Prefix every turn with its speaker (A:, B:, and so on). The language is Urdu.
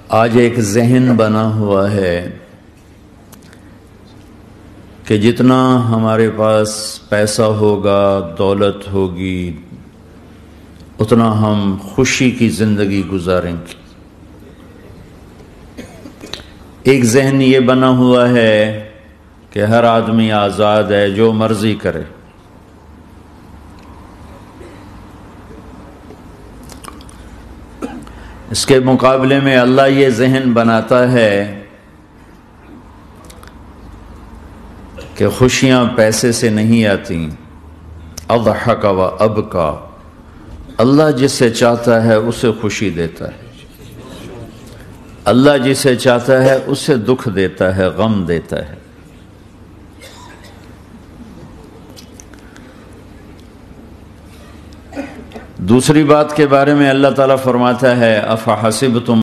A: آج ایک ذہن بنا ہوا ہے کہ جتنا ہمارے پاس پیسہ ہوگا، دولت ہوگی، اتنا ہم خوشی کی زندگی گزاریں گے۔ ایک ذہن یہ بنا ہوا ہے کہ ہر آدمی آزاد ہے، جو مرضی کرے۔ اس کے مقابلے میں اللہ یہ ذہن بناتا ہے کہ خوشیاں پیسے سے نہیں آتی۔ اضحک و ابکا، اللہ جسے چاہتا ہے اسے خوشی دیتا ہے، اللہ جسے چاہتا ہے اسے دکھ دیتا ہے، غم دیتا ہے۔ دوسری بات کے بارے میں اللہ تعالیٰ فرماتا ہے افحسبتم